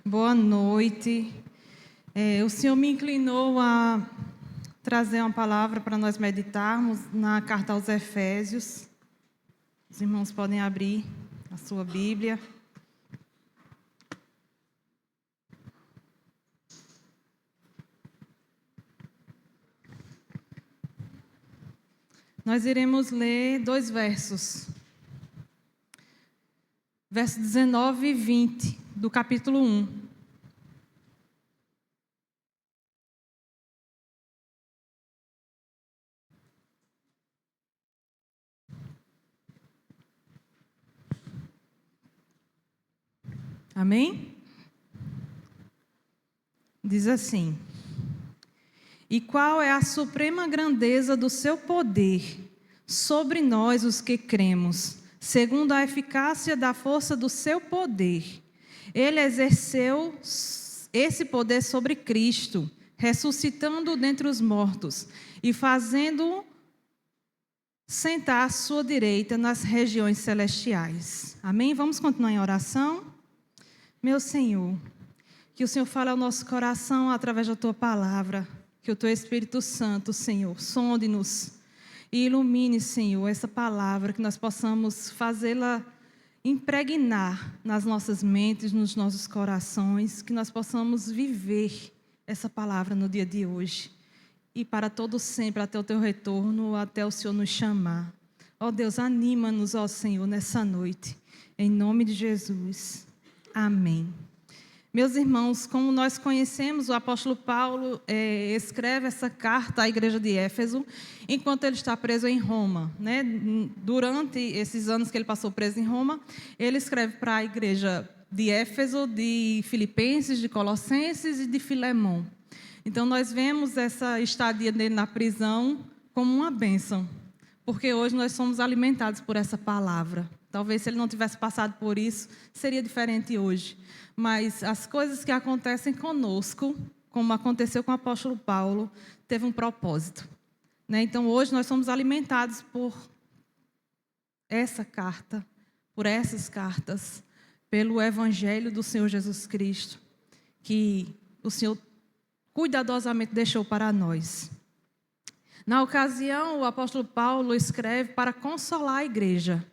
Boa noite. O Senhor me inclinou a trazer uma palavra para nós meditarmos na carta aos Efésios. Os irmãos podem abrir a sua Bíblia. Nós iremos ler 2 versos. Versos 19 e 20 do capítulo 1. Amém? Diz assim: E qual é a suprema grandeza do seu poder sobre nós os que cremos, segundo a eficácia da força do seu poder? Ele exerceu esse poder sobre Cristo, ressuscitando-o dentre os mortos e fazendo-o sentar à sua direita nas regiões celestiais. Amém? Vamos continuar em oração? Meu Senhor, que o Senhor fale ao nosso coração através da Tua palavra, que o Teu Espírito Santo, Senhor, sonde-nos e ilumine, Senhor, essa palavra, que nós possamos fazê-la impregnar nas nossas mentes, nos nossos corações, que nós possamos viver essa palavra no dia de hoje e para todo sempre, até o Teu retorno, até o Senhor nos chamar. Ó Deus, anima-nos, ó Senhor, nessa noite, em nome de Jesus. Amém. Meus irmãos, como nós conhecemos, o apóstolo Paulo escreve essa carta à igreja de Éfeso enquanto ele está preso em Roma, né? Durante esses anos que ele passou preso em Roma, ele escreve para a igreja de Éfeso, de Filipenses, de Colossenses e de Filemão. Então, nós vemos essa estadia dele na prisão como uma bênção, porque hoje nós somos alimentados por essa palavra. Talvez se ele não tivesse passado por isso, seria diferente hoje. Mas as coisas que acontecem conosco, como aconteceu com o apóstolo Paulo, teve um propósito, né? Então, hoje nós somos alimentados por essa carta, por essas cartas, pelo Evangelho do Senhor Jesus Cristo, que o Senhor cuidadosamente deixou para nós. Na ocasião, o apóstolo Paulo escreve para consolar a igreja.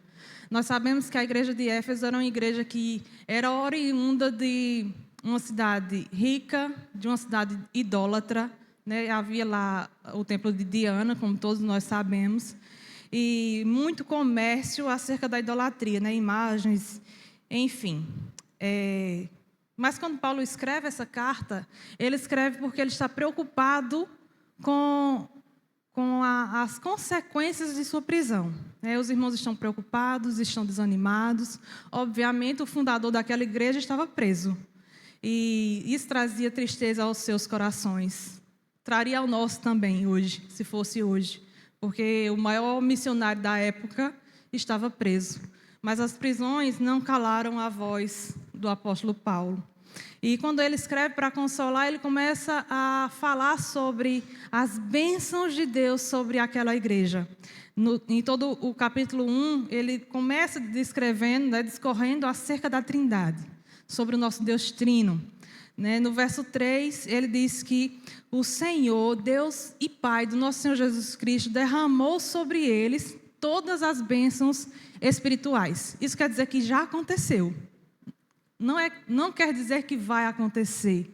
Nós sabemos que a igreja de Éfeso era uma igreja que era oriunda de uma cidade rica, de uma cidade idólatra, né? Havia lá o templo de Diana, como todos nós sabemos, e muito comércio acerca da idolatria, né? Imagens, enfim. Mas quando Paulo escreve essa carta, ele escreve porque ele está preocupado com as consequências de sua prisão. Os irmãos estão preocupados, estão desanimados. Obviamente, o fundador daquela igreja estava preso. E isso trazia tristeza aos seus corações. Traria ao nosso também hoje, se fosse hoje. Porque o maior missionário da época estava preso. Mas as prisões não calaram a voz do apóstolo Paulo. E quando ele escreve para consolar, ele começa a falar sobre as bênçãos de Deus sobre aquela igreja. Em todo o capítulo 1, ele começa descrevendo, né, discorrendo acerca da Trindade, sobre o nosso Deus Trino. No verso 3, ele diz que o Senhor, Deus e Pai do nosso Senhor Jesus Cristo, derramou sobre eles todas as bênçãos espirituais. Isso quer dizer que já aconteceu. Não quer dizer que vai acontecer,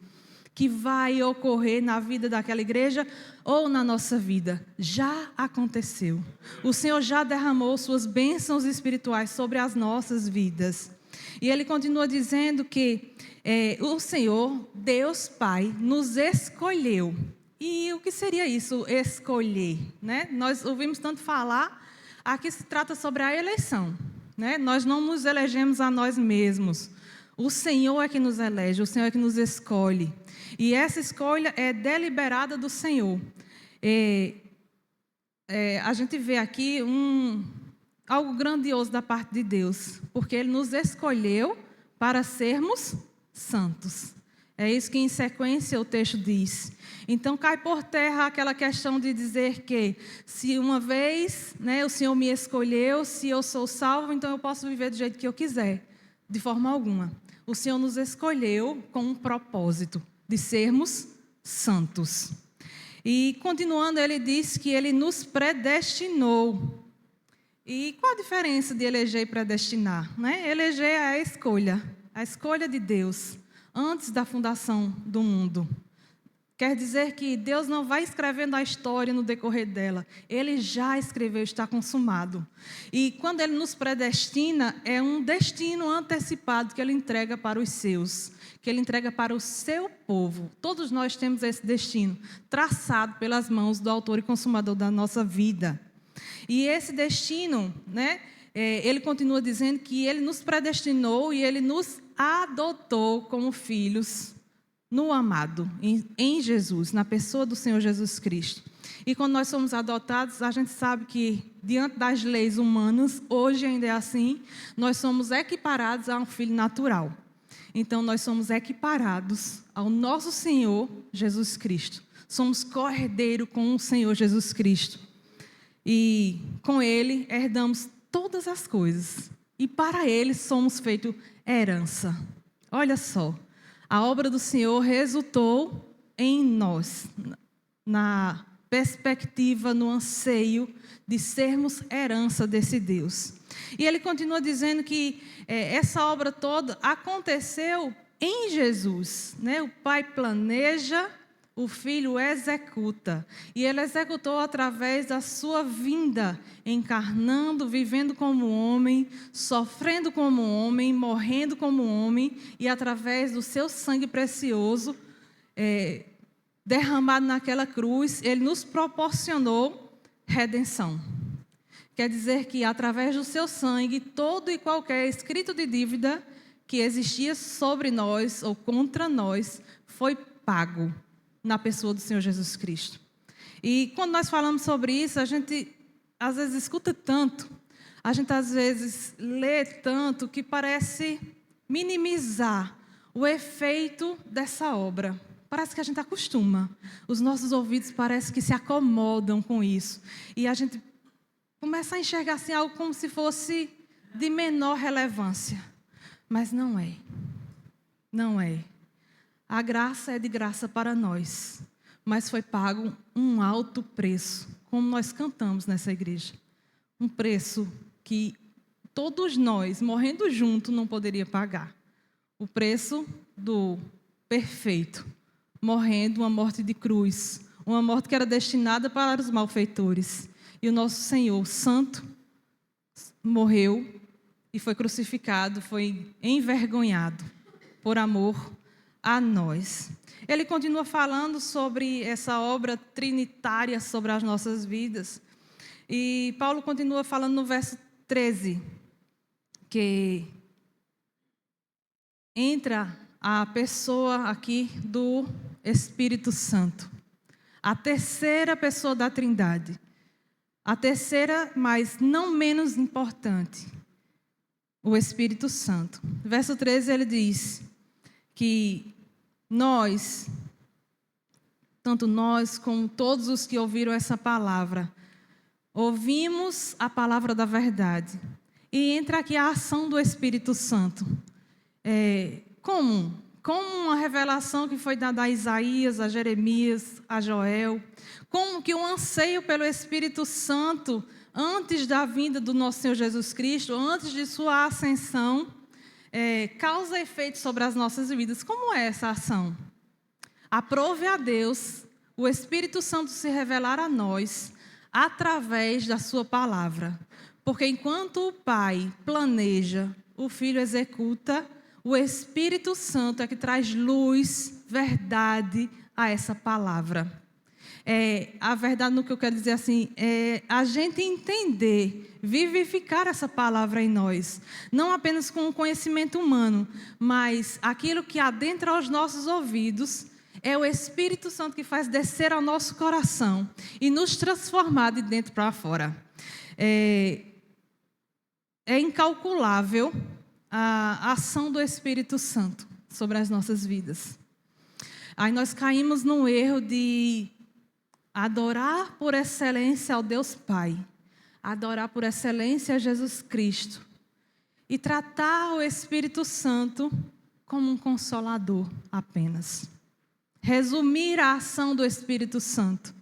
que vai ocorrer na vida daquela igreja ou na nossa vida. Já aconteceu. O Senhor já derramou suas bênçãos espirituais sobre as nossas vidas. E ele continua dizendo que o Senhor, Deus Pai, nos escolheu. E o que seria isso, escolher? Né? Nós ouvimos tanto falar, aqui se trata sobre a eleição. Né? Nós não nos elegemos a nós mesmos. O Senhor é que nos elege, o Senhor é que nos escolhe. E essa escolha é deliberada do Senhor. A gente vê aqui algo grandioso da parte de Deus, porque Ele nos escolheu para sermos santos. É isso que em sequência o texto diz. Então cai por terra aquela questão de dizer que se uma vez, né, o Senhor me escolheu, se eu sou salvo, então eu posso viver do jeito que eu quiser. De forma alguma. o Senhor nos escolheu com um propósito de sermos santos. E continuando, ele diz que ele nos predestinou. E qual a diferença de eleger e predestinar? Né? Eleger é a escolha de Deus antes da fundação do mundo. Quer dizer que Deus não vai escrevendo a história no decorrer dela. Ele já escreveu, está consumado. E quando Ele nos predestina, é um destino antecipado que Ele entrega para os seus, que Ele entrega para o seu povo. Todos nós temos esse destino, traçado pelas mãos do autor e consumador da nossa vida. E esse destino, né, Ele continua dizendo que Ele nos predestinou e Ele nos adotou como filhos no amado, em Jesus, na pessoa do Senhor Jesus Cristo. E quando nós somos adotados, a gente sabe que, diante das leis humanas, hoje ainda é assim, nós somos equiparados a um filho natural. Então, nós somos equiparados ao nosso Senhor Jesus Cristo. Somos co-herdeiro com o Senhor Jesus Cristo. E com Ele herdamos todas as coisas. E para Ele somos feitos herança. Olha só. A obra do Senhor resultou em nós, na perspectiva, no anseio de sermos herança desse Deus. E ele continua dizendo que essa obra toda aconteceu em Jesus. Né? O Pai planeja, o Filho executa. E ele executou através da sua vinda, encarnando, vivendo como homem, sofrendo como homem, morrendo como homem, e através do seu sangue precioso, derramado naquela cruz, ele nos proporcionou redenção. Quer dizer que, através do seu sangue, todo e qualquer escrito de dívida que existia sobre nós ou contra nós foi pago na pessoa do Senhor Jesus Cristo. E quando nós falamos sobre isso, a gente às vezes escuta tanto, a gente às vezes lê tanto que parece minimizar o efeito dessa obra. Parece que a gente acostuma. Os nossos ouvidos parecem que se acomodam com isso. E a gente começa a enxergar assim algo como se fosse de menor relevância. Mas não é. Não é. A graça é de graça para nós, mas foi pago um alto preço, como nós cantamos nessa igreja. Um preço que todos nós, morrendo juntos, não poderia pagar. O preço do perfeito, morrendo uma morte de cruz, uma morte que era destinada para os malfeitores. E o nosso Senhor Santo morreu e foi crucificado, foi envergonhado por amor a nós. Ele continua falando sobre essa obra trinitária sobre as nossas vidas. E Paulo continua falando no verso 13, que entra a pessoa aqui do Espírito Santo. A terceira pessoa da Trindade. A terceira, mas não menos importante, o Espírito Santo. Verso 13 ele diz que nós, tanto nós como todos os que ouviram essa palavra, ouvimos a palavra da verdade. E entra aqui a ação do Espírito Santo. Como uma revelação que foi dada a Isaías, a Jeremias, a Joel. Como que o anseio pelo Espírito Santo, antes da vinda do nosso Senhor Jesus Cristo, antes de sua ascensão, causa efeito sobre as nossas vidas. Como é essa ação? Aprove a Deus o Espírito Santo se revelar a nós através da sua palavra. Porque enquanto o Pai planeja, o Filho executa, o Espírito Santo é que traz luz, verdade a essa palavra. A verdade, no que eu quero dizer assim, é a gente entender, vivificar essa palavra em nós. Não apenas com o conhecimento humano, mas aquilo que adentra aos nossos ouvidos é o Espírito Santo que faz descer ao nosso coração e nos transformar de dentro para fora. É incalculável a ação do Espírito Santo sobre as nossas vidas. Aí nós caímos no erro de adorar por excelência ao Deus Pai, adorar por excelência a Jesus Cristo e tratar o Espírito Santo como um consolador apenas. Resumir a ação do Espírito Santo.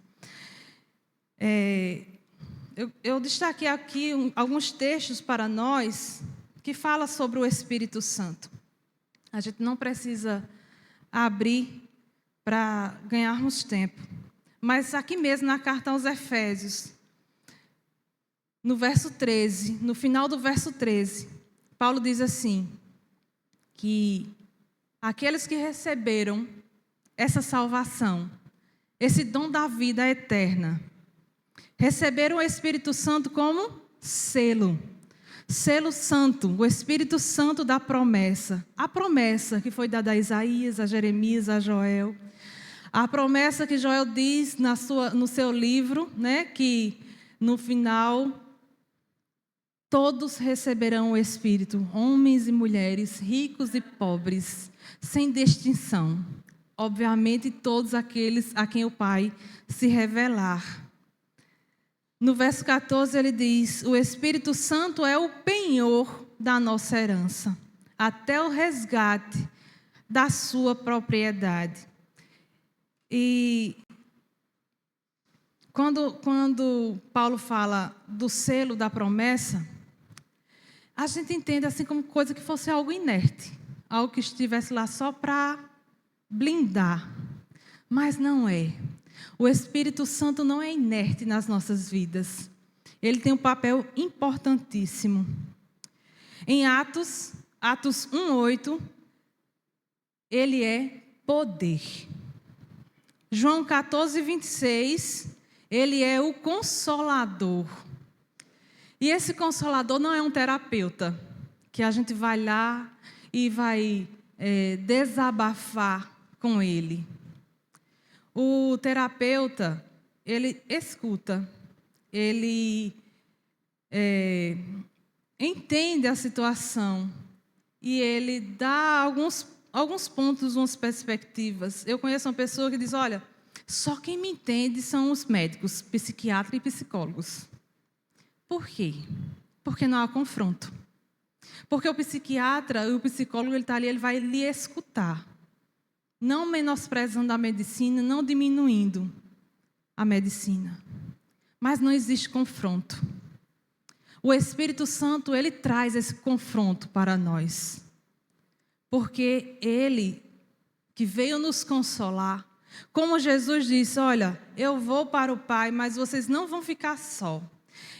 Eu destaquei aqui alguns textos para nós que falam sobre o Espírito Santo. A gente não precisa abrir para ganharmos tempo. Mas aqui mesmo na carta aos Efésios, no verso 13, no final do verso 13, Paulo diz assim, que aqueles que receberam essa salvação, esse dom da vida eterna, receberam o Espírito Santo como selo. Selo santo, o Espírito Santo da promessa. A promessa que foi dada a Isaías, a Jeremias, a Joel. A promessa que Joel diz no seu livro, né, que no final todos receberão o Espírito, homens e mulheres, ricos e pobres, sem distinção. Obviamente, todos aqueles a quem o Pai se revelar. No verso 14 ele diz, o Espírito Santo é o penhor da nossa herança, até o resgate da sua propriedade. E quando Paulo fala do selo da promessa, a gente entende assim como coisa que fosse algo inerte, algo que estivesse lá só para blindar, mas não é. O Espírito Santo não é inerte nas nossas vidas. Ele tem um papel importantíssimo. Em Atos 1:8, ele é poder. João 14:26, ele é o Consolador. E esse Consolador não é um terapeuta, que a gente vai lá e vai desabafar com ele. O terapeuta, ele escuta, ele entende a situação e ele dá alguns pontos, umas perspectivas. Eu conheço uma pessoa que diz, olha, só quem me entende são os médicos, psiquiatras e psicólogos. Por quê? Porque não há confronto. Porque o psiquiatra e o psicólogo, ele está ali, ele vai lhe escutar. Não menosprezando a medicina, não diminuindo a medicina. Mas não existe confronto. O Espírito Santo, ele traz esse confronto para nós. Porque ele, que veio nos consolar, como Jesus disse, olha, eu vou para o Pai, mas vocês não vão ficar só.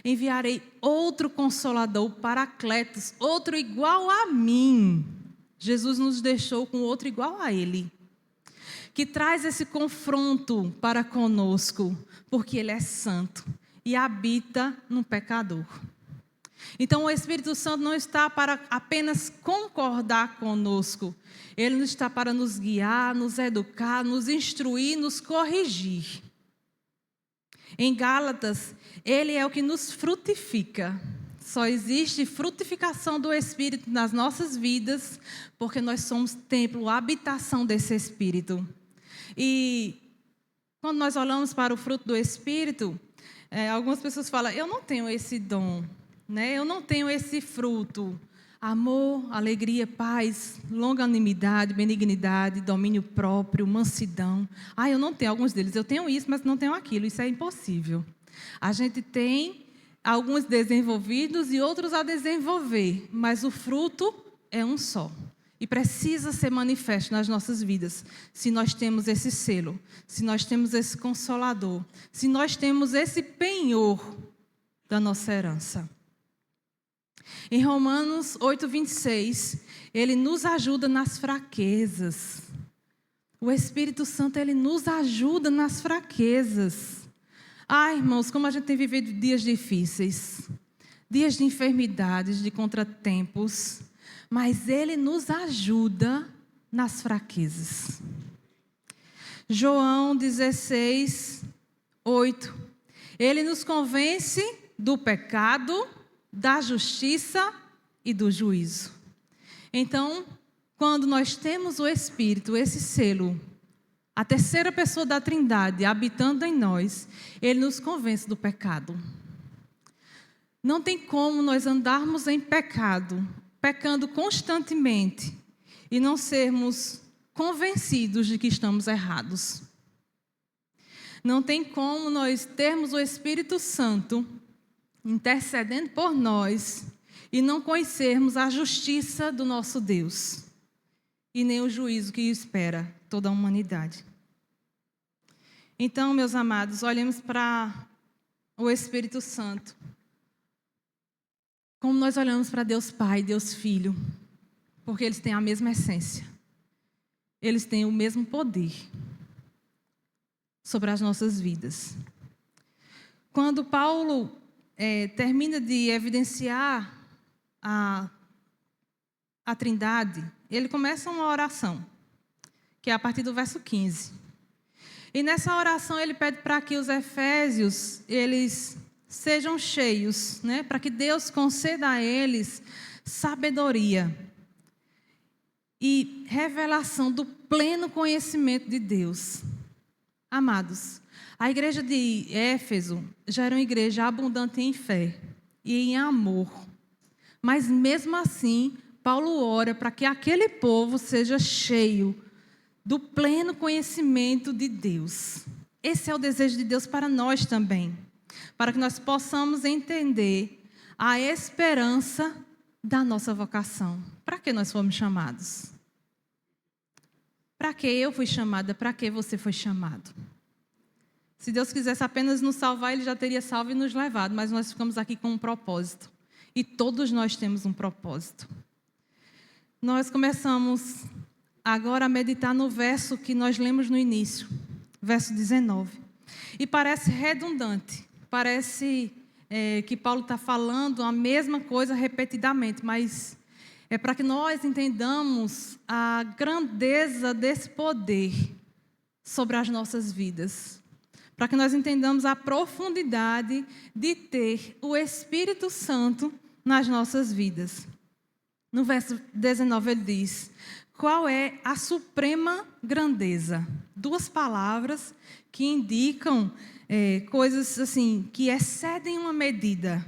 Enviarei outro Consolador, Paracletos, outro igual a mim. Jesus nos deixou com outro igual a ele, que traz esse confronto para conosco, porque ele é santo e habita no pecador. Então, o Espírito Santo não está para apenas concordar conosco, ele está para nos guiar, nos educar, nos instruir, nos corrigir. Em Gálatas, ele é o que nos frutifica. Só existe frutificação do Espírito nas nossas vidas, porque nós somos templo, habitação desse Espírito. E quando nós olhamos para o fruto do Espírito, algumas pessoas falam, eu não tenho esse dom, né? Eu não tenho esse fruto. Amor, alegria, paz, longanimidade, benignidade, domínio próprio, mansidão. Eu não tenho alguns deles. Eu tenho isso, mas não tenho aquilo. Isso é impossível. A gente tem alguns desenvolvidos e outros a desenvolver, mas o fruto é um só. E precisa ser manifesto nas nossas vidas, se nós temos esse selo, se nós temos esse consolador, se nós temos esse penhor da nossa herança. Em Romanos 8:26, ele nos ajuda nas fraquezas. O Espírito Santo, ele nos ajuda nas fraquezas. Irmãos, como a gente tem vivido dias difíceis, dias de enfermidades, de contratempos, mas ele nos ajuda nas fraquezas. João 16:8, ele nos convence do pecado, da justiça e do juízo. Então, quando nós temos o Espírito, esse selo, a terceira pessoa da Trindade habitando em nós, ele nos convence do pecado. Não tem como nós andarmos em pecado, pecando constantemente e não sermos convencidos de que estamos errados. Não tem como nós termos o Espírito Santo intercedendo por nós e não conhecermos a justiça do nosso Deus e nem o juízo que espera toda a humanidade. Então, meus amados, olhemos para o Espírito Santo como nós olhamos para Deus Pai, Deus Filho, porque eles têm a mesma essência. Eles têm o mesmo poder sobre as nossas vidas. Quando Paulo termina de evidenciar a Trindade, ele começa uma oração, que é a partir do verso 15. E nessa oração ele pede para que os efésios, eles sejam cheios, né? Para que Deus conceda a eles sabedoria e revelação do pleno conhecimento de Deus. Amados, a igreja de Éfeso já era uma igreja abundante em fé e em amor. Mas mesmo assim, Paulo ora para que aquele povo seja cheio do pleno conhecimento de Deus. Esse é o desejo de Deus para nós também, para que nós possamos entender a esperança da nossa vocação. Para que nós fomos chamados? Para que eu fui chamada? Para que você foi chamado? Se Deus quisesse apenas nos salvar, Ele já teria salvo e nos levado, mas nós ficamos aqui com um propósito. E todos nós temos um propósito. Nós começamos agora a meditar no verso que nós lemos no início, verso 19. E parece redundante, parece que Paulo está falando a mesma coisa repetidamente, mas é para que nós entendamos a grandeza desse poder sobre as nossas vidas. Para que nós entendamos a profundidade de ter o Espírito Santo nas nossas vidas. No verso 19 ele diz: qual é a suprema grandeza? Duas palavras que indicam coisas assim, que excedem uma medida.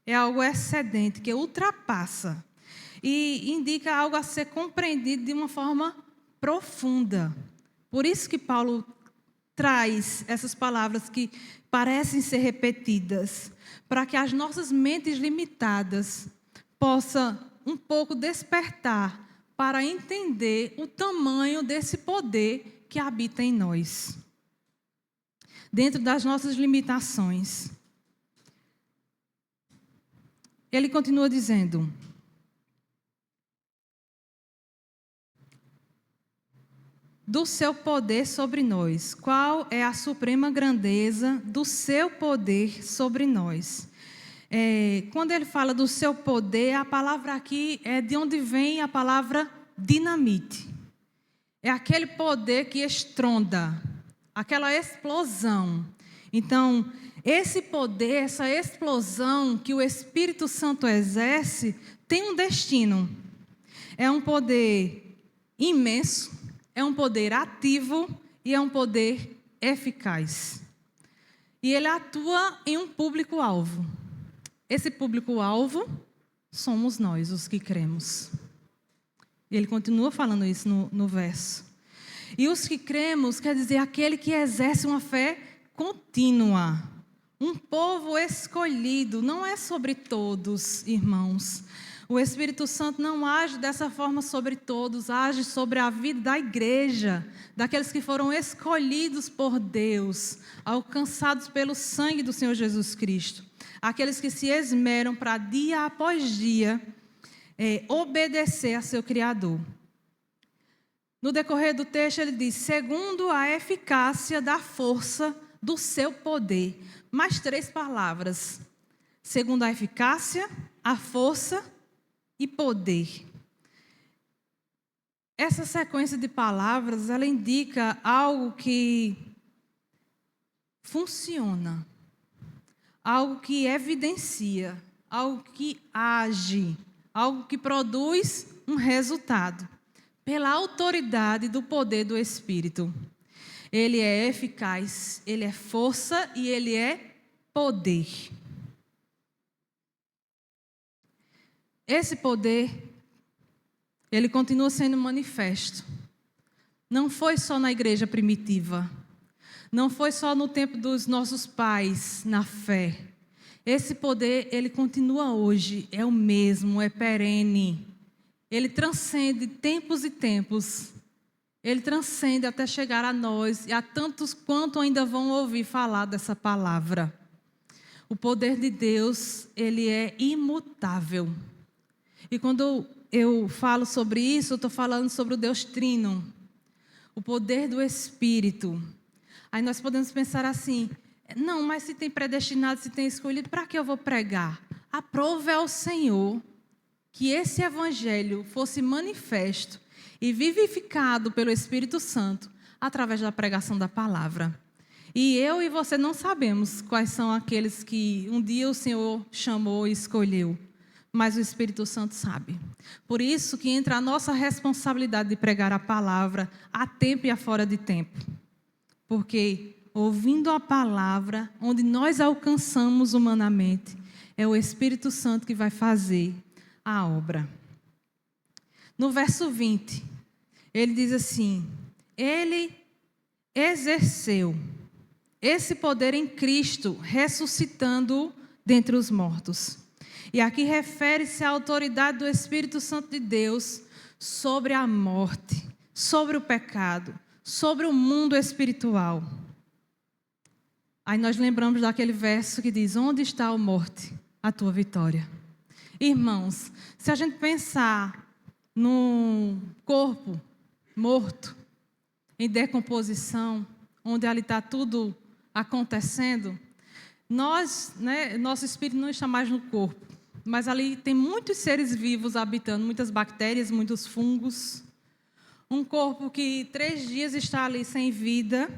É algo excedente, que ultrapassa. E indica algo a ser compreendido de uma forma profunda. Por isso que Paulo traz essas palavras que parecem ser repetidas, para que as nossas mentes limitadas possam um pouco despertar para entender o tamanho desse poder que habita em nós, dentro das nossas limitações. Ele continua dizendo: do seu poder sobre nós. Qual é a suprema grandeza do seu poder sobre nós? Quando ele fala do seu poder, a palavra aqui é de onde vem a palavra dinamite. É aquele poder que estronda, aquela explosão. Então, esse poder, essa explosão que o Espírito Santo exerce, tem um destino. É um poder imenso, é um poder ativo e é um poder eficaz. E ele atua em um público-alvo. Esse público-alvo somos nós, os que cremos. E ele continua falando isso no verso. E os que cremos quer dizer aquele que exerce uma fé contínua. Um povo escolhido, não é sobre todos, irmãos. O Espírito Santo não age dessa forma sobre todos, age sobre a vida da igreja, daqueles que foram escolhidos por Deus, alcançados pelo sangue do Senhor Jesus Cristo. Aqueles que se esmeram para dia após dia obedecer a seu Criador. No decorrer do texto ele diz: segundo a eficácia da força do seu poder. Mais 3 palavras: segundo a eficácia, a força e poder. Essa sequência de palavras, ela indica algo que funciona, algo que evidencia, algo que age, algo que produz um resultado, pela autoridade do poder do Espírito. Ele é eficaz, ele é força e ele é poder. Esse poder ele continua sendo manifesto. Não foi só na igreja primitiva, não foi só no tempo dos nossos pais, na fé. Esse poder, ele continua hoje, é o mesmo, é perene. Ele transcende tempos e tempos. Ele transcende até chegar a nós e a tantos quanto ainda vão ouvir falar dessa palavra. O poder de Deus, ele é imutável. E quando eu falo sobre isso, eu estou falando sobre o Deus Trino. O poder do Espírito. Aí nós podemos pensar assim, não, mas se tem predestinado, se tem escolhido, para que eu vou pregar? Aprove ao Senhor que esse evangelho fosse manifesto e vivificado pelo Espírito Santo através da pregação da palavra. E eu e você não sabemos quais são aqueles que um dia o Senhor chamou e escolheu, mas o Espírito Santo sabe. Por isso que entra a nossa responsabilidade de pregar a palavra a tempo e a fora de tempo. Porque ouvindo a palavra, onde nós alcançamos humanamente, é o Espírito Santo que vai fazer a obra. No verso 20, ele diz assim, ele exerceu esse poder em Cristo, ressuscitando dentre os mortos. E aqui refere-se à autoridade do Espírito Santo de Deus sobre a morte, sobre o pecado, sobre o mundo espiritual. Aí nós lembramos daquele verso que diz, onde está a morte, a tua vitória? Irmãos, se a gente pensar num corpo morto, em decomposição, onde ali está tudo acontecendo, nosso espírito não está mais no corpo, mas ali tem muitos seres vivos habitando, muitas bactérias, muitos fungos. Um corpo que 3 dias está ali sem vida,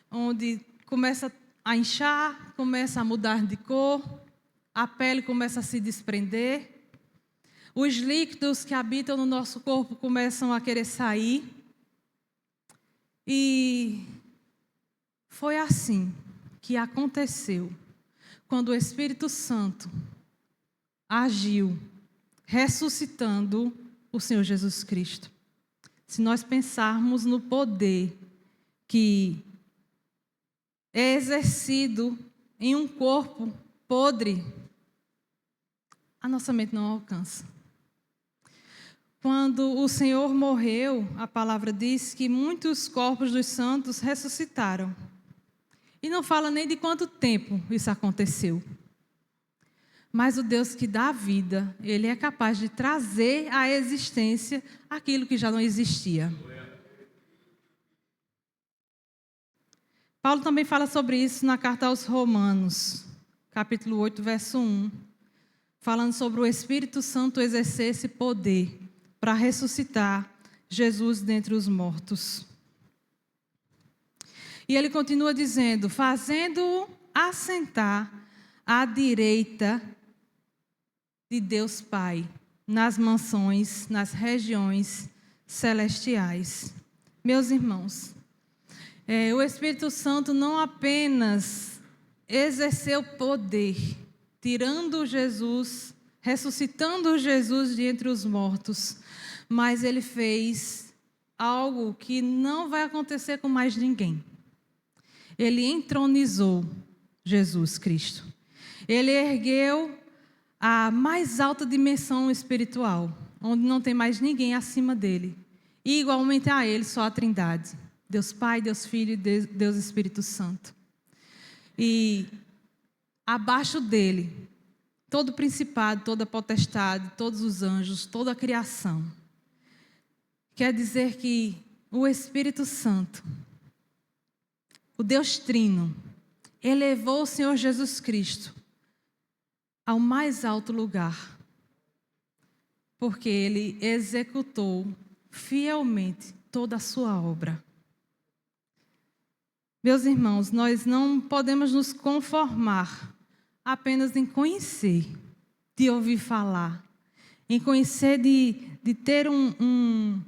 onde começa a inchar, começa a mudar de cor, a pele começa a se desprender, os líquidos que habitam no nosso corpo começam a querer sair. E foi assim que aconteceu quando o Espírito Santo agiu, ressuscitando o Senhor Jesus Cristo. Se nós pensarmos no poder que é exercido em um corpo podre, a nossa mente não alcança. Quando o Senhor morreu, a palavra diz que muitos corpos dos santos ressuscitaram. E não fala nem de quanto tempo isso aconteceu. Mas o Deus que dá vida, Ele é capaz de trazer à existência aquilo que já não existia. Paulo também fala sobre isso na carta aos Romanos, capítulo 8, verso 1, falando sobre o Espírito Santo exercer esse poder para ressuscitar Jesus dentre os mortos. E ele continua dizendo, fazendo-o assentar à direita de Deus Pai, nas mansões, nas regiões celestiais. Meus irmãos, o Espírito Santo não apenas exerceu poder, tirando Jesus, ressuscitando Jesus de entre os mortos, mas ele fez algo que não vai acontecer com mais ninguém. Ele entronizou Jesus Cristo. Ele ergueu a mais alta dimensão espiritual, onde não tem mais ninguém acima dele. E igualmente a ele, só a Trindade. Deus Pai, Deus Filho e Deus Espírito Santo. E abaixo dele, todo principado, toda potestade, todos os anjos, toda a criação. Quer dizer que o Espírito Santo, o Deus Trino, elevou o Senhor Jesus Cristo ao mais alto lugar, porque Ele executou fielmente toda a sua obra. Meus irmãos, nós não podemos nos conformar apenas em conhecer, de ouvir falar, em conhecer, de ter um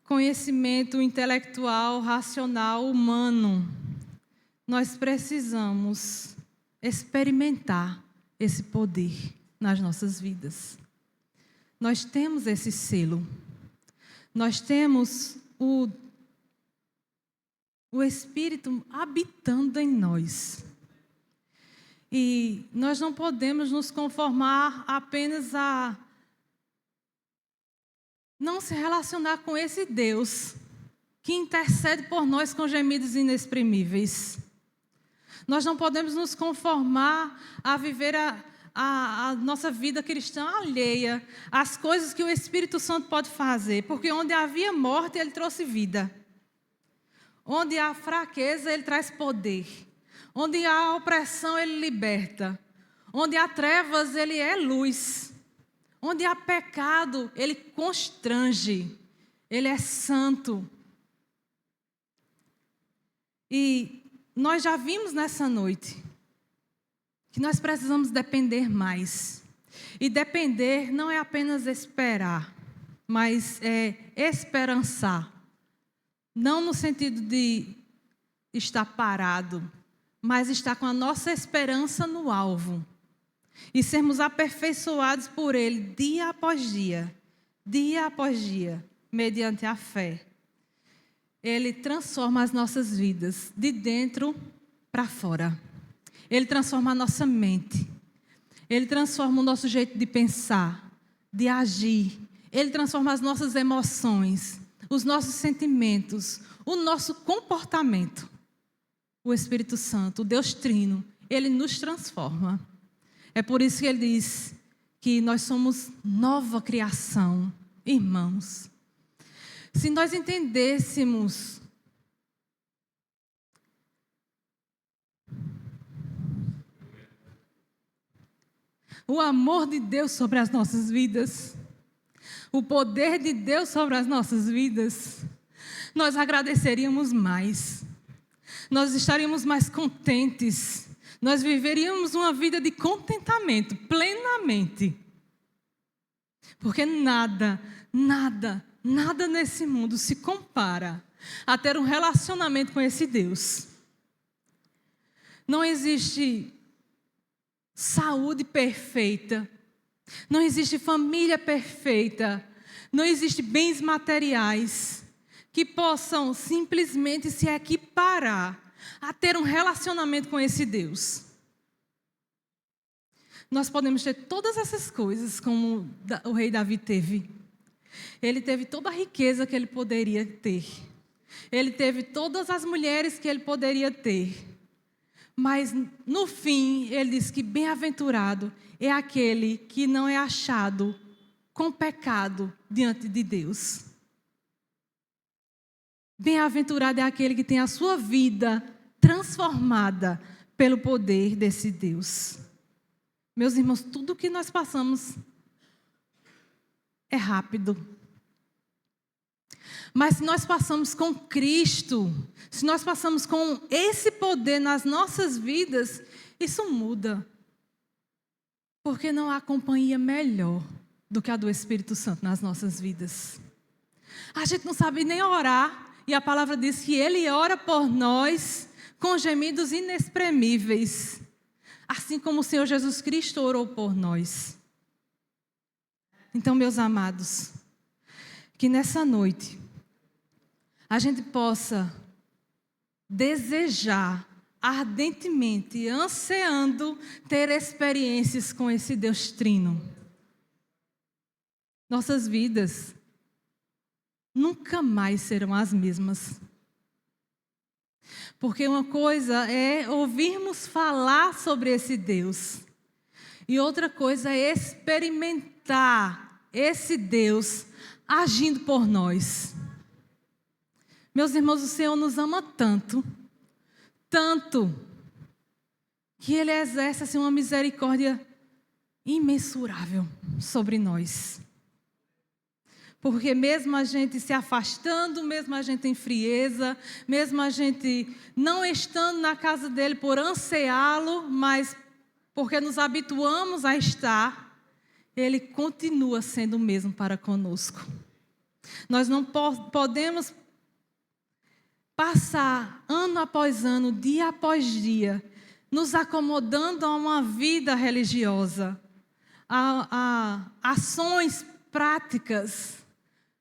conhecimento intelectual, racional, humano. Nós precisamos experimentar esse poder nas nossas vidas. nós temos esse selo. Nós temos o Espírito habitando em nós. E nós não podemos nos conformar apenas a não se relacionar com esse Deus que intercede por nós com gemidos inexprimíveis. Nós não podemos nos conformar a viver a nossa vida cristã alheia às coisas que o Espírito Santo pode fazer, porque onde havia morte, Ele trouxe vida. Onde há fraqueza, Ele traz poder. Onde há opressão, Ele liberta. Onde há trevas, Ele é luz. Onde há pecado, Ele constrange. Ele é santo. E nós já vimos nessa noite que nós precisamos depender mais. E depender não é apenas esperar, mas é esperançar. Não no sentido de estar parado, mas estar com a nossa esperança no alvo. E sermos aperfeiçoados por Ele dia após dia, mediante a fé. Ele transforma as nossas vidas de dentro para fora. Ele transforma a nossa mente. Ele transforma o nosso jeito de pensar, de agir. Ele transforma as nossas emoções, os nossos sentimentos, o nosso comportamento. O Espírito Santo, o Deus Trino, Ele nos transforma. É por isso que Ele diz que nós somos nova criação, irmãos. Se nós entendêssemos o amor de Deus sobre as nossas vidas, o poder de Deus sobre as nossas vidas, nós agradeceríamos mais, nós estaríamos mais contentes, nós viveríamos uma vida de contentamento, plenamente. Porque nada nesse mundo se compara a ter um relacionamento com esse Deus. Não existe saúde perfeita, não existe família perfeita, não existe bens materiais que possam simplesmente se equiparar a ter um relacionamento com esse Deus. Nós podemos ter todas essas coisas como o rei Davi teve. Ele teve toda a riqueza que ele poderia ter. Ele teve todas as mulheres que ele poderia ter. Mas, no fim, ele diz que bem-aventurado é aquele que não é achado com pecado diante de Deus. Bem-aventurado é aquele que tem a sua vida transformada pelo poder desse Deus. Meus irmãos, tudo que nós passamos é rápido. Mas se nós passamos com Cristo, se nós passamos com esse poder nas nossas vidas, isso muda. Porque não há companhia melhor do que a do Espírito Santo nas nossas vidas. A gente não sabe nem orar, e a palavra diz que Ele ora por nós com gemidos inexprimíveis, assim como o Senhor Jesus Cristo orou por nós. Então, meus amados, que nessa noite a gente possa desejar ardentemente, ansiando ter experiências com esse Deus Trino. Nossas vidas nunca mais serão as mesmas. Porque uma coisa é ouvirmos falar sobre esse Deus, e outra coisa é experimentar esse Deus agindo por nós. Meus irmãos, o Senhor nos ama tanto, que Ele exerce assim, uma misericórdia imensurável sobre nós. Porque mesmo a gente se afastando, mesmo a gente em frieza, mesmo a gente não estando na casa dele por ansiá-lo, mas porque nos habituamos a estar, ele continua sendo o mesmo para conosco. Nós não podemos passar ano após ano, dia após dia, nos acomodando a uma vida religiosa, a ações práticas,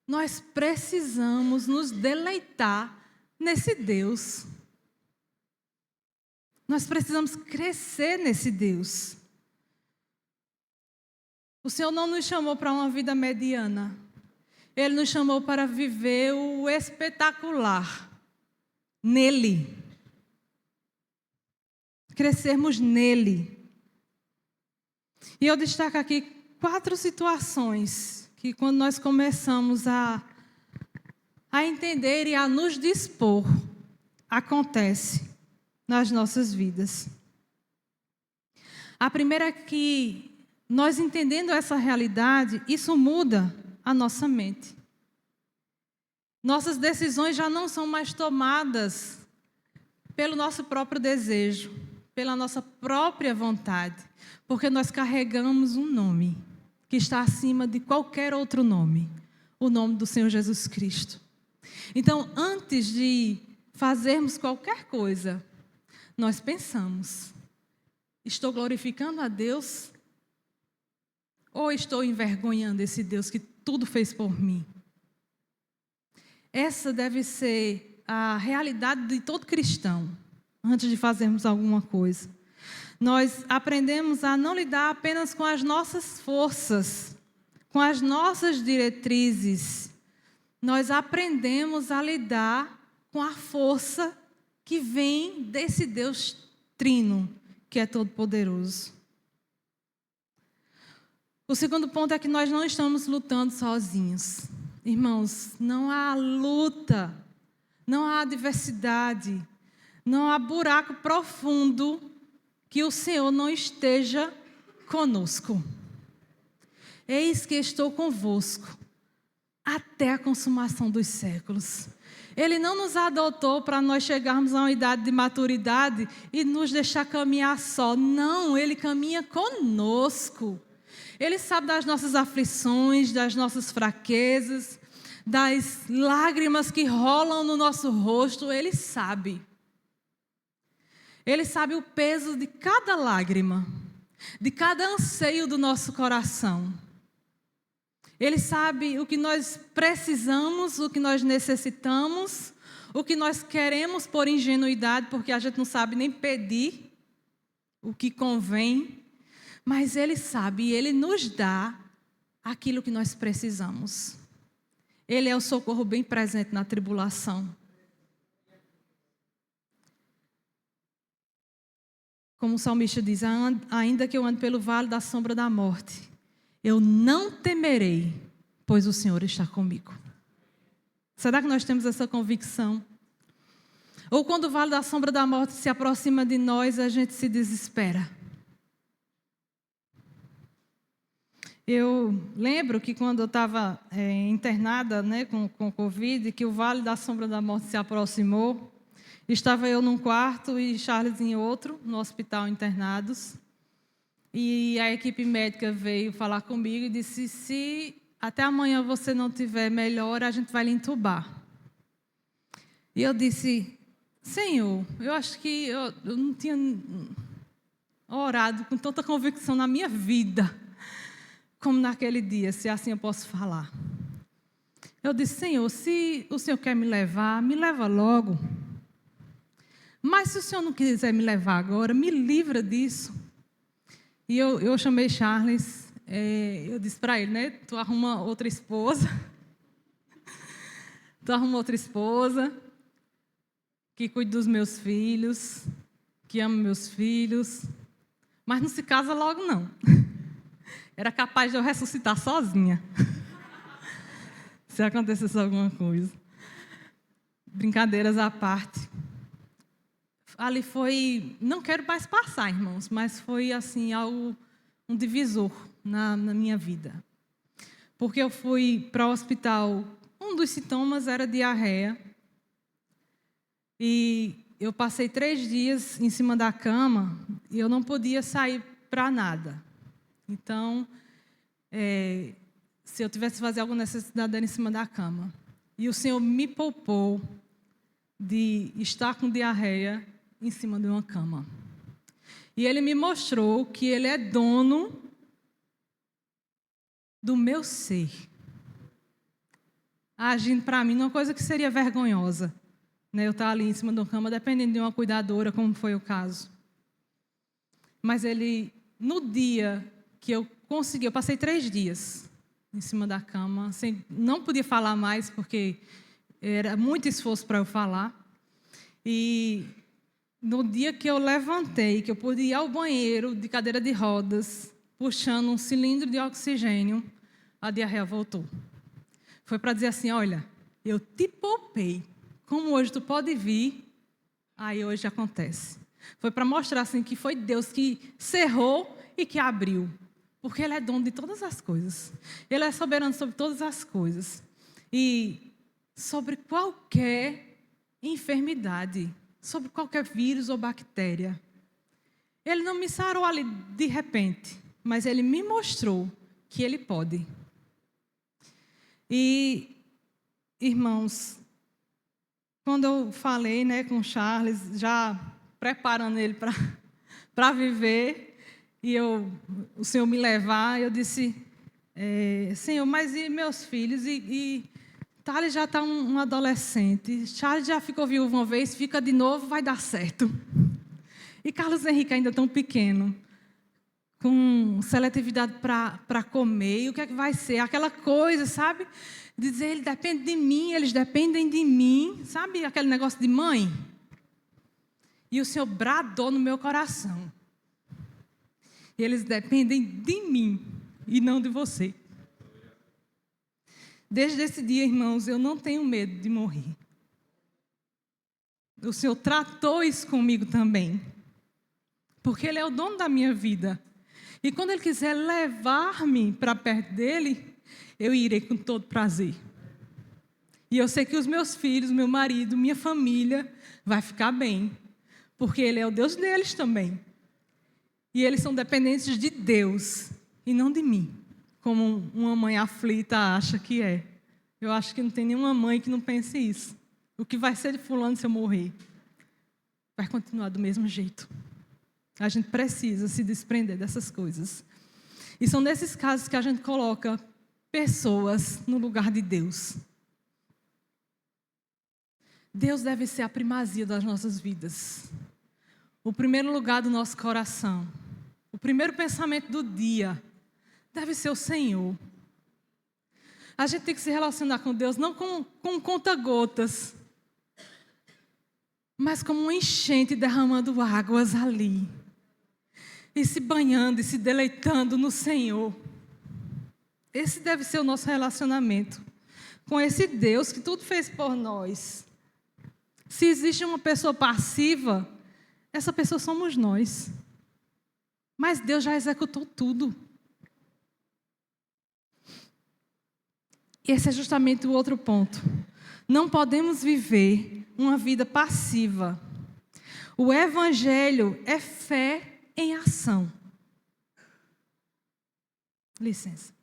nós precisamos nos deleitar nesse Deus. Nós precisamos crescer nesse Deus. O Senhor não nos chamou para uma vida mediana. Ele nos chamou para viver o espetacular nele. Crescermos nele. E eu destaco aqui 4 situações que, quando nós começamos a entender e a nos dispor, acontece nas nossas vidas. A primeira é que, nós entendendo essa realidade, isso muda a nossa mente. Nossas decisões já não são mais tomadas pelo nosso próprio desejo, pela nossa própria vontade, porque nós carregamos um nome que está acima de qualquer outro nome, o nome do Senhor Jesus Cristo. Então, antes de fazermos qualquer coisa, nós pensamos: estou glorificando a Deus ou estou envergonhando esse Deus que tudo fez por mim? Essa deve ser a realidade de todo cristão, antes de fazermos alguma coisa. Nós aprendemos a não lidar apenas com as nossas forças, com as nossas diretrizes. Nós aprendemos a lidar com a força que vem desse Deus trino, que é todo-poderoso. O segundo ponto é que nós não estamos lutando sozinhos. Irmãos, não há luta, não há adversidade, não há buraco profundo que o Senhor não esteja conosco. Eis que estou convosco até a consumação dos séculos. Ele não nos adotou para nós chegarmos a uma idade de maturidade e nos deixar caminhar só. Não, Ele caminha conosco. Ele sabe das nossas aflições, das nossas fraquezas, das lágrimas que rolam no nosso rosto. Ele sabe. Ele sabe o peso de cada lágrima, de cada anseio do nosso coração. Ele sabe o que nós precisamos, o que nós necessitamos, o que nós queremos por ingenuidade, porque a gente não sabe nem pedir o que convém. Mas Ele sabe e Ele nos dá aquilo que nós precisamos. Ele é o socorro bem presente na tribulação. Como o salmista diz: ainda que eu ande pelo vale da sombra da morte, eu não temerei, pois o Senhor está comigo. Será que nós temos essa convicção? Ou quando o vale da sombra da morte se aproxima de nós, a gente se desespera? Eu lembro que quando eu estava internada, com Covid, que o vale da sombra da morte se aproximou. Estava eu num quarto e Charles em outro, no hospital internados. E a equipe médica veio falar comigo e disse: se até amanhã você não tiver melhor, a gente vai lhe entubar. E eu disse: Senhor, eu acho que eu não tinha orado com tanta convicção na minha vida como naquele dia, se assim eu posso falar. Eu disse: Senhor, se o Senhor quer me levar, me leva logo. Mas se o Senhor não quiser me levar agora, me livra disso. E eu chamei Charles, eu disse para ele, tu arruma outra esposa. Tu arruma outra esposa que cuide dos meus filhos, que ama meus filhos. Mas não se casa logo, não. Era capaz de eu ressuscitar sozinha. Se acontecesse alguma coisa. Brincadeiras à parte. Ali foi, não quero mais passar, irmãos, mas foi assim um divisor na minha vida. Porque eu fui para o hospital, um dos sintomas era diarreia. E eu passei 3 dias em cima da cama e eu não podia sair para nada. Então, se eu tivesse que fazer alguma necessidade, era em cima da cama. E o Senhor me poupou de estar com diarreia em cima de uma cama. E Ele me mostrou que Ele é dono do meu ser, agindo para mim numa coisa que seria vergonhosa, né? Eu estar ali em cima de uma cama, dependendo de uma cuidadora, como foi o caso. Mas ele, no dia que eu consegui, eu passei 3 dias em cima da cama, não podia falar mais, porque era muito esforço para eu falar. E no dia que eu levantei, que eu pude ir ao banheiro de cadeira de rodas, puxando um cilindro de oxigênio, a diarreia voltou. Foi para dizer assim, olha, eu te poupei. Como hoje tu pode vir, aí hoje acontece. Foi para mostrar assim, que foi Deus que cerrou e que abriu. Porque Ele é dono de todas as coisas. Ele é soberano sobre todas as coisas. E sobre qualquer enfermidade, sobre qualquer vírus ou bactéria. Ele não me sarou ali de repente, mas Ele me mostrou que Ele pode. E, irmãos, quando eu falei, né, com o Charles, já preparando ele para viver, e o Senhor me levar, eu disse, Senhor, mas e meus filhos? E Thales já está um adolescente, Charles já ficou viúvo uma vez, fica de novo, vai dar certo. E Carlos Henrique ainda tão pequeno, com seletividade para comer, e o que é que vai ser? Aquela coisa, sabe? Dizer, ele depende de mim, eles dependem de mim, sabe? Aquele negócio de mãe. E o Senhor bradou no meu coração. E eles dependem de mim e não de você. Desde esse dia, irmãos, eu não tenho medo de morrer. O Senhor tratou isso comigo também. Porque Ele é o dono da minha vida. E quando Ele quiser levar-me para perto dEle, eu irei com todo prazer. E eu sei que os meus filhos, meu marido, minha família, vai ficar bem. Porque Ele é o Deus deles também. E eles são dependentes de Deus e não de mim. Como uma mãe aflita acha que é. Eu acho que não tem nenhuma mãe que não pense isso. O que vai ser de fulano se eu morrer? Vai continuar do mesmo jeito. A gente precisa se desprender dessas coisas. E são nesses casos que a gente coloca pessoas no lugar de Deus. Deus deve ser a primazia das nossas vidas. O primeiro lugar do nosso coração. O primeiro pensamento do dia deve ser o Senhor. A gente tem que se relacionar com Deus não com conta-gotas, mas como um enchente derramando águas ali. E se banhando e se deleitando no Senhor. Esse deve ser o nosso relacionamento com esse Deus que tudo fez por nós. Se existe uma pessoa passiva, essa pessoa somos nós. Mas Deus já executou tudo. E esse é justamente o outro ponto. Não podemos viver uma vida passiva. O Evangelho é fé em ação. Licença.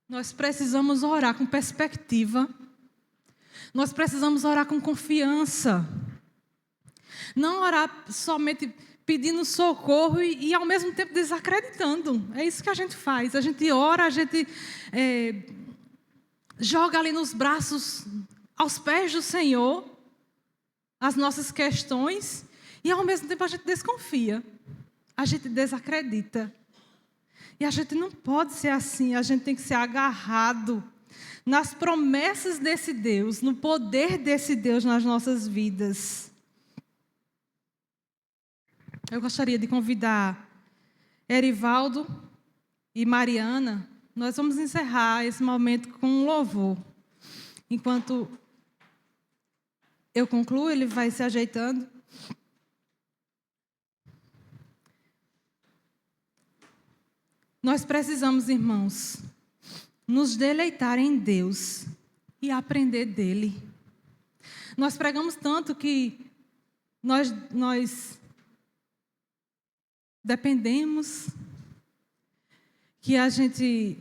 Nós precisamos orar com perspectiva. Nós precisamos orar com confiança. Não orar somente pedindo socorro e ao mesmo tempo desacreditando. É isso que a gente faz. A gente ora, a gente joga ali nos braços, aos pés do Senhor, as nossas questões, e ao mesmo tempo a gente desconfia. A gente desacredita. E a gente não pode ser assim, a gente tem que ser agarrado nas promessas desse Deus, no poder desse Deus nas nossas vidas. Eu gostaria de convidar Erivaldo e Mariana. Nós vamos encerrar esse momento com um louvor. Enquanto eu concluo, ele vai se ajeitando. Nós precisamos, irmãos, nos deleitar em Deus e aprender dele. Nós pregamos tanto que nós dependemos, que a gente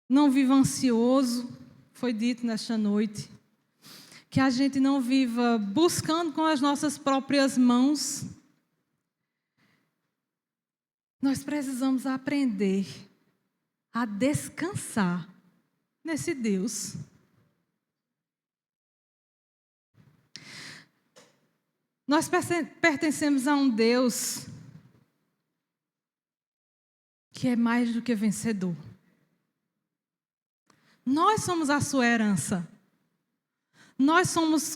não viva ansioso, foi dito nesta noite, que a gente não viva buscando com as nossas próprias mãos. Nós precisamos aprender a descansar nesse Deus. Nós pertencemos a um Deus que é mais do que vencedor. Nós somos a sua herança. Nós somos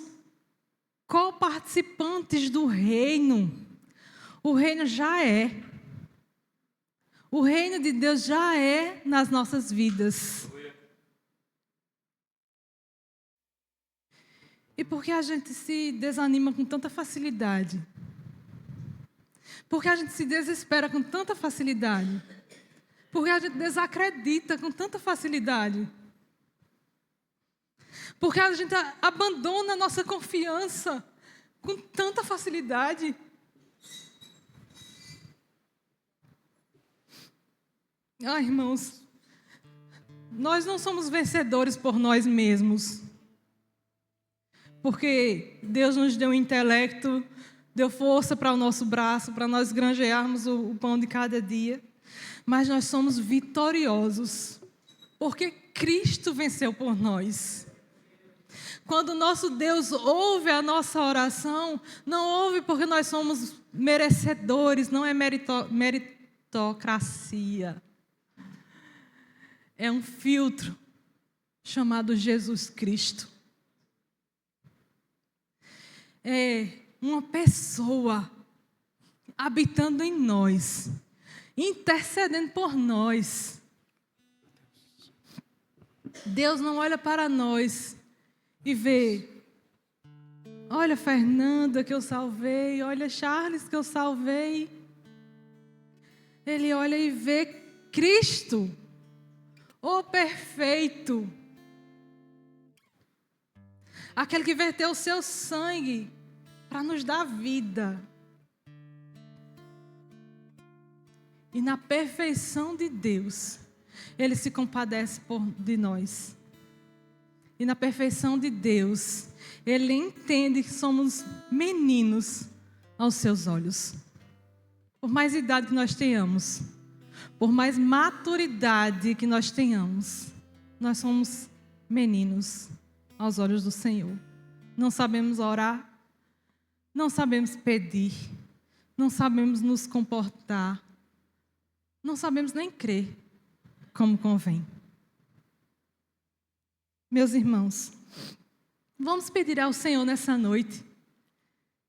coparticipantes do reino. O reino já é. O reino de Deus já é nas nossas vidas. E por que a gente se desanima com tanta facilidade? Por que a gente se desespera com tanta facilidade? Por que a gente desacredita com tanta facilidade? Por que a gente abandona a nossa confiança com tanta facilidade? Ah, irmãos, nós não somos vencedores por nós mesmos. Porque Deus nos deu intelecto, deu força para o nosso braço, para nós granjearmos o pão de cada dia. Mas nós somos vitoriosos, porque Cristo venceu por nós. Quando o nosso Deus ouve a nossa oração, não ouve porque nós somos merecedores, não é meritocracia. É um filtro chamado Jesus Cristo. É uma pessoa habitando em nós, intercedendo por nós. Deus não olha para nós e vê, olha Fernanda que eu salvei, olha Charles que eu salvei. Ele olha e vê Cristo, o perfeito, aquele que verteu o seu sangue para nos dar vida. E na perfeição de Deus, Ele se compadece de nós. E na perfeição de Deus, Ele entende que somos meninos aos seus olhos. Por mais idade que nós tenhamos, por mais maturidade que nós tenhamos, nós somos meninos aos olhos do Senhor. Não sabemos orar, não sabemos pedir, não sabemos nos comportar, não sabemos nem crer como convém. Meus irmãos, vamos pedir ao Senhor nessa noite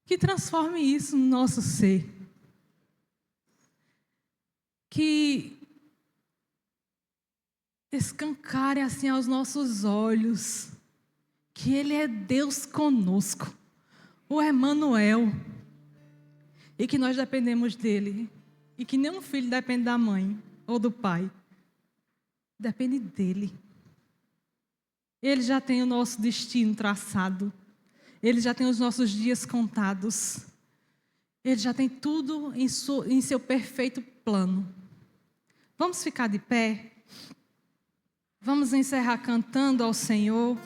que transforme isso no nosso ser. Que escancare assim aos nossos olhos que Ele é Deus conosco, o Emanuel, e que nós dependemos dEle, e que nenhum filho depende da mãe ou do pai, depende dEle. Ele já tem o nosso destino traçado, Ele já tem os nossos dias contados, Ele já tem tudo em seu perfeito plano. Vamos ficar de pé? Vamos encerrar cantando ao Senhor,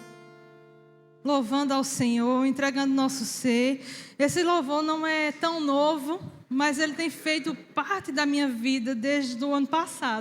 louvando ao Senhor, entregando nosso ser. Esse louvor não é tão novo, mas ele tem feito parte da minha vida desde o ano passado.